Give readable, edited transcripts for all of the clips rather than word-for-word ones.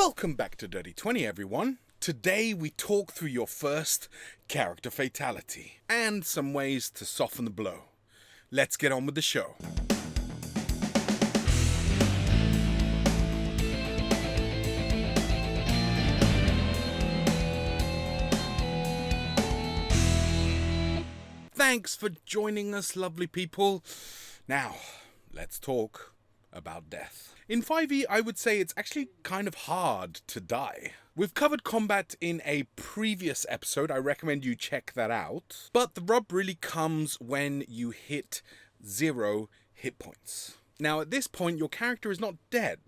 Welcome back to Dirty 20, everyone. Today we talk through your first character fatality and some ways to soften the blow. Let's get on with the show. Thanks for joining us, lovely people. Now, let's talk about death. In 5e, I would say it's actually kind of hard to die. We've covered combat in a previous episode. I recommend you check that out. But the rub really comes when you hit 0 hit points. Now, at this point, your character is not dead.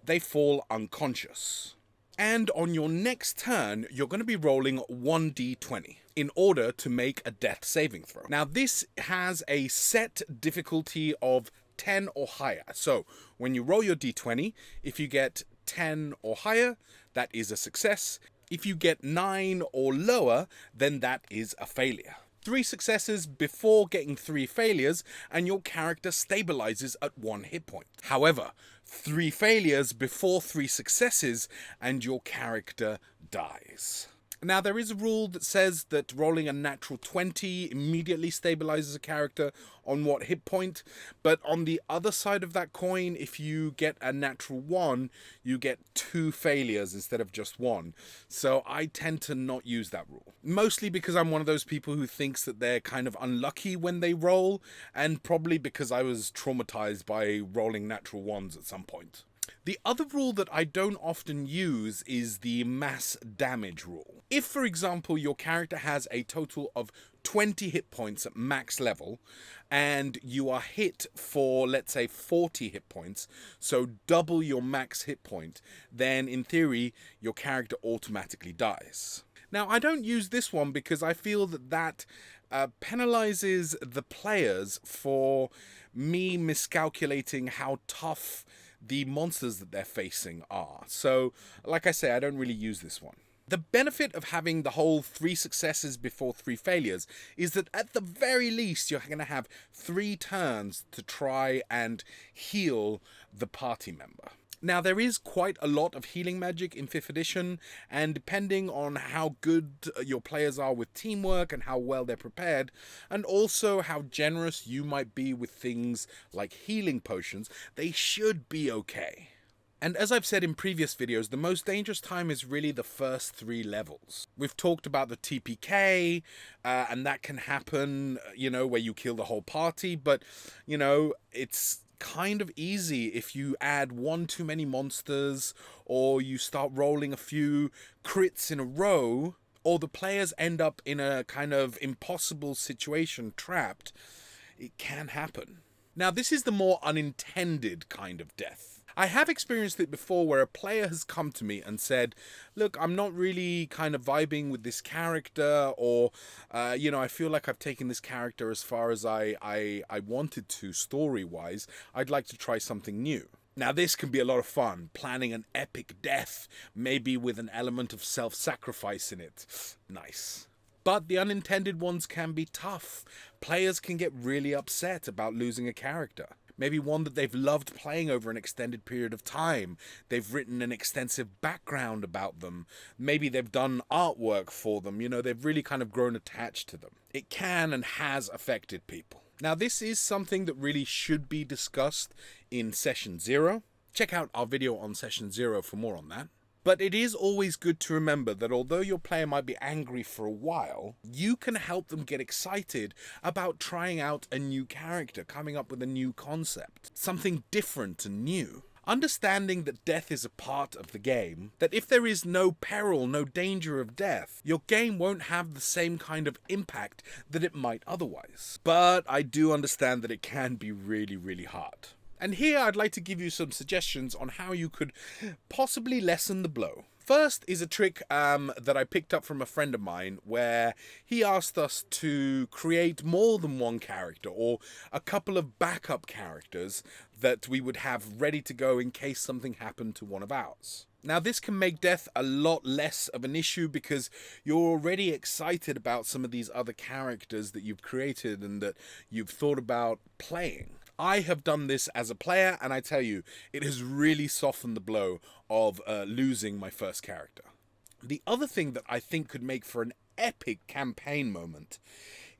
They fall unconscious. And on your next turn, you're going to be rolling 1d20 in order to make a death saving throw. Now, this has a set difficulty of 10 or higher. So when you roll your d20, if you get 10 or higher, that is a success. If you get 9 or lower, then that is a failure. 3 successes before getting 3 failures, and your character stabilizes at 1 hit point. However, 3 failures before 3 successes, and your character dies. Now, there is a rule that says that rolling a natural 20 immediately stabilizes a character on what hit point, but on the other side of that coin, if you get a natural 1, you get 2 failures instead of just 1. So I tend to not use that rule. Mostly because I'm one of those people who thinks that they're kind of unlucky when they roll, and probably because I was traumatized by rolling natural 1s at some point. The other rule that I don't often use is the mass damage rule. If, for example, your character has a total of 20 hit points at max level, and you are hit for, let's say, 40 hit points, so double your max hit point, then in theory, your character automatically dies. Now, I don't use this one because I feel that penalizes the players for me miscalculating how tough the monsters that they're facing are. So, like I say, I don't really use this one. The benefit of having the whole 3 successes before 3 failures is that at the very least you're going to have 3 turns to try and heal the party member. Now, there is quite a lot of healing magic in 5th edition, and depending on how good your players are with teamwork and how well they're prepared, and also how generous you might be with things like healing potions, they should be okay. And as I've said in previous videos, the most dangerous time is really the first 3 levels. We've talked about the TPK, and that can happen, where you kill the whole party, but, it's kind of easy if you add 1 too many monsters, or you start rolling a few crits in a row, or the players end up in a kind of impossible situation, trapped. It can happen. Now, this is the more unintended kind of death. I have experienced it before where a player has come to me and said, look, I'm not really kind of vibing with this character, or, I feel like I've taken this character as far as I wanted to story-wise. I'd like to try something new. Now, this can be a lot of fun, planning an epic death, maybe with an element of self-sacrifice in it. Nice. But the unintended ones can be tough. Players can get really upset about losing a character. Maybe one that they've loved playing over an extended period of time. They've written an extensive background about them. Maybe they've done artwork for them. They've really kind of grown attached to them. It can and has affected people. Now, this is something that really should be discussed in Session 0. Check out our video on Session 0 for more on that. But it is always good to remember that although your player might be angry for a while, you can help them get excited about trying out a new character, coming up with a new concept, something different and new. Understanding that death is a part of the game, that if there is no peril, no danger of death, your game won't have the same kind of impact that it might otherwise. But I do understand that it can be really, really hard. And here I'd like to give you some suggestions on how you could possibly lessen the blow. First is a trick that I picked up from a friend of mine where he asked us to create more than one character or a couple of backup characters that we would have ready to go in case something happened to one of ours. Now, this can make death a lot less of an issue because you're already excited about some of these other characters that you've created and that you've thought about playing. I have done this as a player, and I tell you, it has really softened the blow of losing my first character. The other thing that I think could make for an epic campaign moment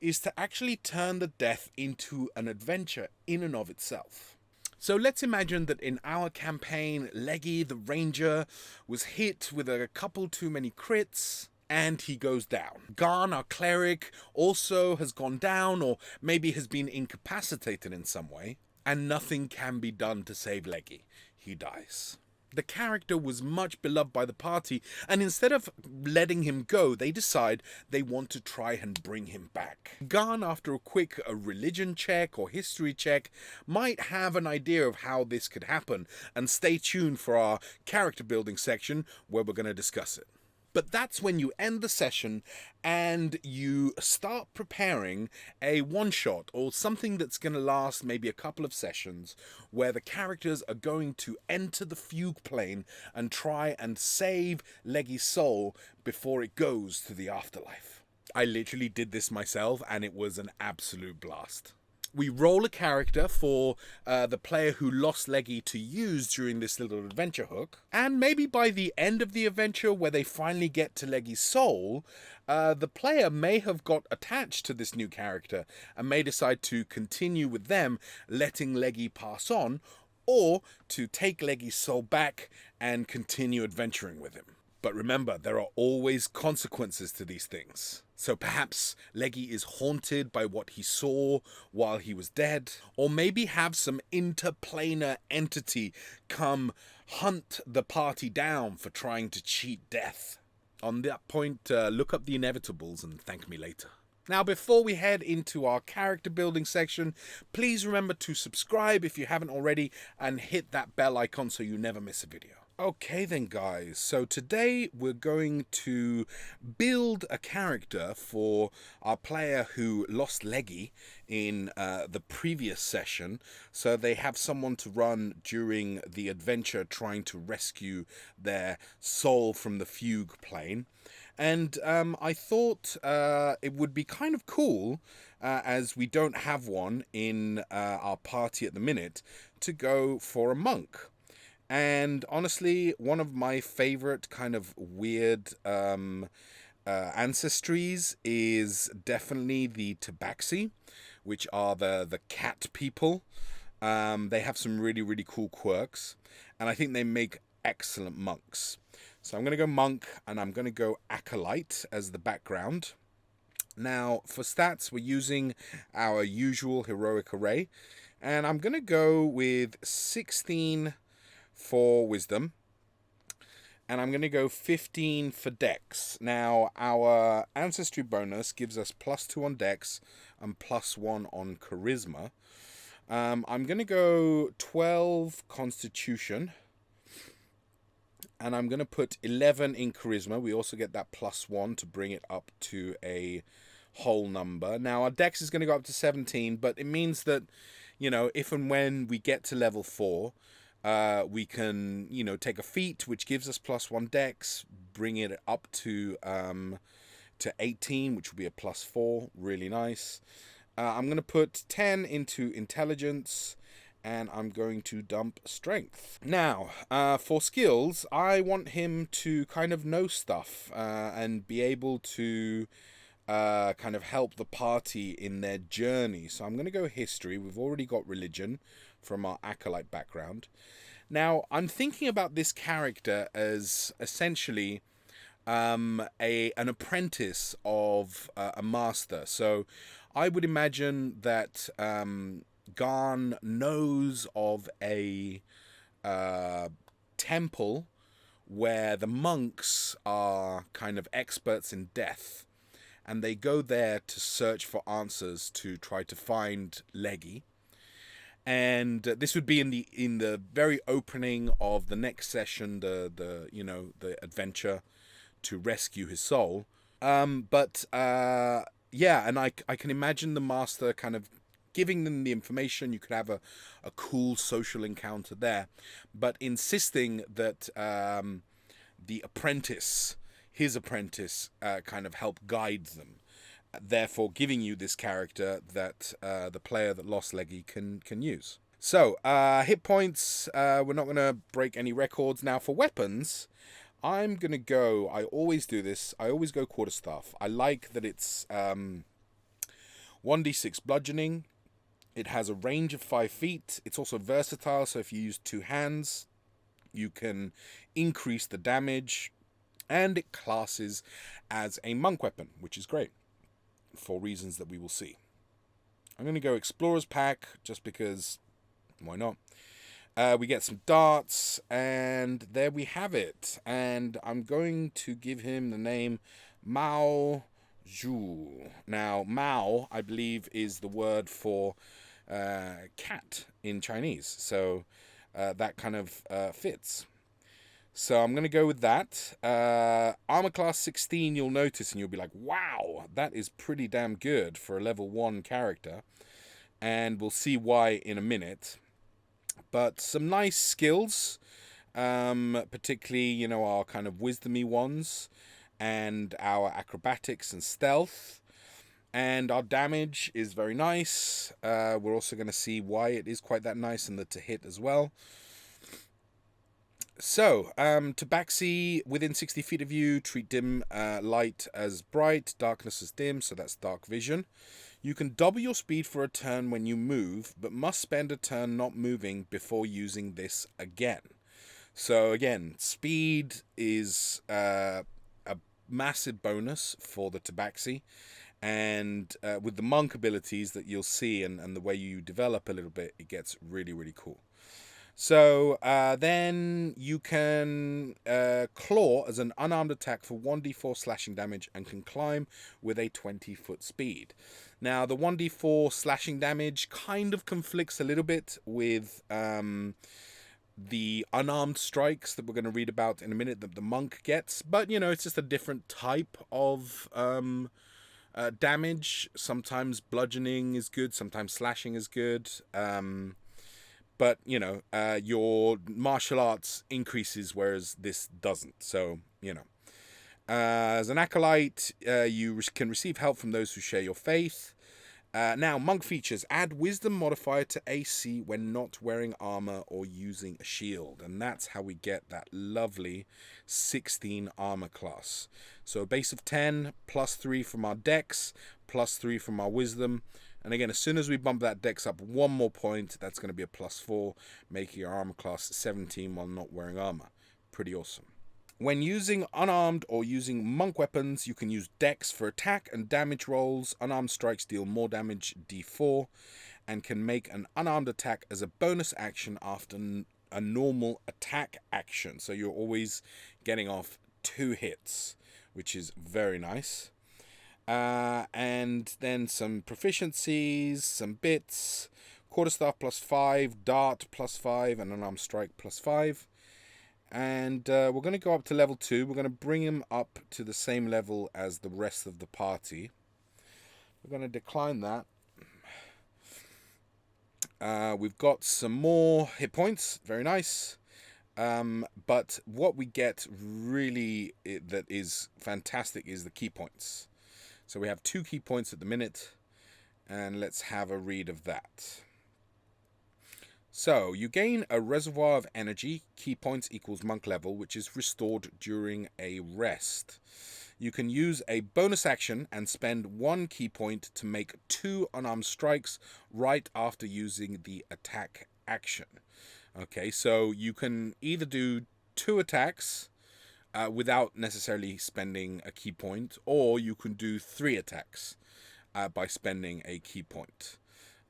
is to actually turn the death into an adventure in and of itself. So let's imagine that in our campaign, Leggy the Ranger was hit with a couple too many crits, and he goes down. Garn, our cleric, also has gone down, or maybe has been incapacitated in some way, and nothing can be done to save Leggy. He dies. The character was much beloved by the party, and instead of letting him go, they decide they want to try and bring him back. Garn, after a quick religion check or history check, might have an idea of how this could happen, and stay tuned for our character building section where we're going to discuss it. But that's when you end the session and you start preparing a one-shot or something that's going to last maybe a couple of sessions, where the characters are going to enter the fugue plane and try and save Leggy's soul before it goes to the afterlife. I literally did this myself, and it was an absolute blast. We roll a character for the player who lost Leggy to use during this little adventure hook. And maybe by the end of the adventure, where they finally get to Leggy's soul, the player may have got attached to this new character and may decide to continue with them, letting Leggy pass on, or to take Leggy's soul back and continue adventuring with him. But remember, there are always consequences to these things. So perhaps Leggy is haunted by what he saw while he was dead, or maybe have some interplanar entity come hunt the party down for trying to cheat death. On that point, look up the inevitables and thank me later. Now, before we head into our character building section, please remember to subscribe if you haven't already, and hit that bell icon so you never miss a video. Okay then, guys, so today we're going to build a character for our player who lost Leggy in the previous session, so they have someone to run during the adventure trying to rescue their soul from the fugue plane. And I thought it would be kind of cool, as we don't have one in our party at the minute, to go for a monk. And honestly, one of my favorite kind of weird ancestries is definitely the Tabaxi, which are the cat people. They have some really, really cool quirks, and I think they make excellent monks. So I'm going to go monk, and I'm going to go acolyte as the background. Now, for stats, we're using our usual heroic array, and I'm going to go with 16 for wisdom, and I'm going to go 15 for dex. Now, our ancestry bonus gives us +2 on dex and +1 on charisma. I'm going to go 12 constitution, and I'm going to put 11 in charisma. We also get that +1 to bring it up to a whole number. Now, our dex is going to go up to 17, but it means that, you know, if and when we get to level 4, we can, you know, take a feat which gives us +1 dex, bring it up to 18, which will be a +4. Really nice. I'm going to put 10 into intelligence, and I'm going to dump strength. Now, for skills, I want him to kind of know stuff and be able to kind of help the party in their journey. So I'm going to go history. We've already got religion from our acolyte background. Now, I'm thinking about this character as essentially an apprentice of a master. So I would imagine that Garn knows of a temple where the monks are kind of experts in death, and they go there to search for answers to try to find Leggy. And this would be in the very opening of the next session, the adventure to rescue his soul. Yeah, and I can imagine the master kind of giving them the information. You could have a cool social encounter there, but insisting that the apprentice, his apprentice, kind of help guide them. therefore giving you this character that the player that lost Leggy can use. So, hit points, we're not going to break any records. Now, for weapons, I'm going to go, I always do this, I always go quarterstaff. I like that it's 1d6 bludgeoning. It has a range of 5 feet. It's also versatile, so if you use 2 hands, you can increase the damage. And it classes as a monk weapon, which is great, for reasons that we will see. I'm going to go Explorer's Pack, just because, why not? We get some darts, and there we have it. And I'm going to give him the name Mao Zhu. Now, Mao, I believe, is the word for cat in Chinese. So that kind of fits. So I'm going to go with that. Armor class 16, you'll notice, and you'll be like, wow, that is pretty damn good for a level 1 character. And we'll see why in a minute. But some nice skills, particularly, our kind of wisdomy ones, and our acrobatics and stealth. And our damage is very nice. We're also going to see why it is quite that nice, and the to hit as well. So, Tabaxi, within 60 feet of you, treat dim light as bright, darkness as dim, so that's dark vision. You can double your speed for a turn when you move, but must spend a turn not moving before using this again. So again, speed is a massive bonus for the Tabaxi, and with the monk abilities that you'll see and the way you develop a little bit, it gets really, really cool. So then you can claw as an unarmed attack for 1d4 slashing damage and can climb with a 20-foot speed. Now, the 1d4 slashing damage kind of conflicts a little bit with the unarmed strikes that we're going to read about in a minute that the monk gets. But, it's just a different type of damage. Sometimes bludgeoning is good, sometimes slashing is good. But, your martial arts increases, whereas this doesn't. So, as an acolyte, you can receive help from those who share your faith. Now, monk features. Add wisdom modifier to AC when not wearing armor or using a shield. And that's how we get that lovely 16 armor class. So a base of 10, plus 3 from our dex, plus 3 from our wisdom. And again, as soon as we bump that dex up 1 more point, that's going to be a plus 4, making our armor class 17 while not wearing armor. Pretty awesome. When using unarmed or using monk weapons, you can use dex for attack and damage rolls. Unarmed strikes deal more damage, d4, and can make an unarmed attack as a bonus action after a normal attack action. So you're always getting off 2 hits, which is very nice. And then some proficiencies, some bits, quarterstaff plus 5, dart plus 5, and unarmed strike plus 5. And we're going to go up to level 2. We're going to bring him up to the same level as the rest of the party. We're going to decline that. We've got some more hit points. Very nice. But what we get really that is fantastic is the key points. So we have 2 key points at the minute. And let's have a read of that. So, you gain a reservoir of energy, key points equals monk level, which is restored during a rest. You can use a bonus action and spend 1 key point to make 2 unarmed strikes right after using the attack action. Okay, so you can either do 2 attacks without necessarily spending a key point, or you can do 3 attacks by spending a key point.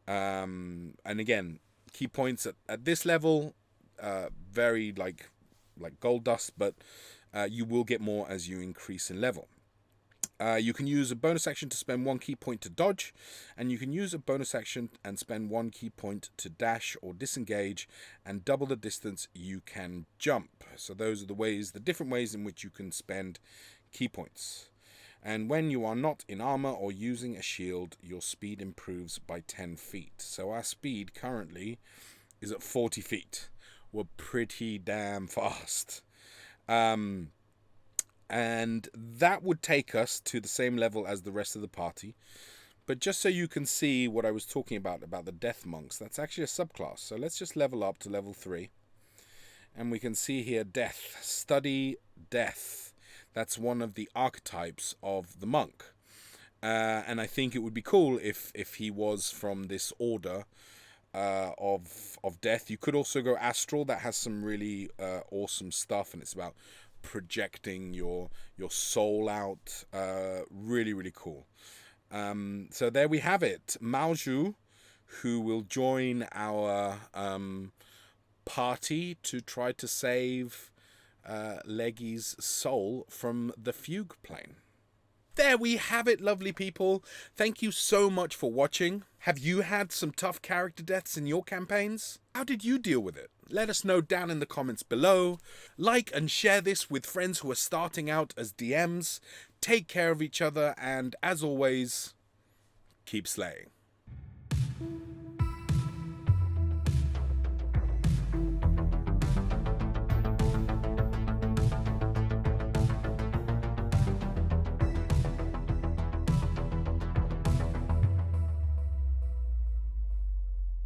And again, key points at this level, very like gold dust, but you will get more as you increase in level. You can use a bonus action to spend 1 key point to dodge, and you can use a bonus action and spend 1 key point to dash or disengage, and double the distance you can jump. So those are the different ways in which you can spend key points. And when you are not in armor or using a shield, your speed improves by 10 feet. So our speed currently is at 40 feet. We're pretty damn fast. And that would take us to the same level as the rest of the party. But just so you can see what I was talking about the death monks, that's actually a subclass. So let's just level up to level 3. And we can see here death, study death. That's one of the archetypes of the monk. And I think it would be cool if he was from this order of death. You could also go astral. That has some really awesome stuff, and it's about projecting your soul out. Really, really cool. So there we have it. Maoju, who will join our party to try to save Leggy's soul from the fugue plane. There we have it, lovely people. Thank you so much for watching. Have you had some tough character deaths in your campaigns? How did you deal with it? Let us know down in the comments below. Like and share this with friends who are starting out as DMs. Take care of each other, and as always, keep slaying.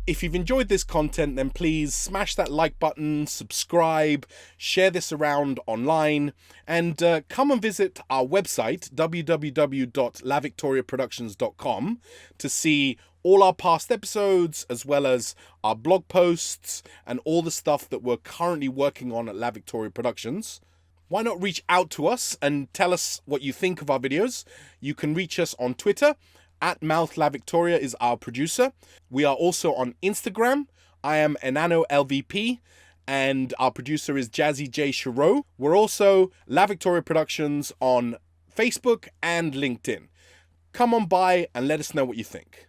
If you've enjoyed this content, then please smash that like button, subscribe, share this around online, and come and visit our website, www.lavictoriaproductions.com, to see all our past episodes, as well as our blog posts and all the stuff that we're currently working on at La Victoria Productions. Why not reach out to us and tell us what you think of our videos? You can reach us on Twitter. @MouthLaVictoria is our producer. We are also on Instagram. I am Enano LVP, and our producer is Jazzy J Cherot. We're also La Victoria Productions on Facebook and LinkedIn. Come on by and let us know what you think.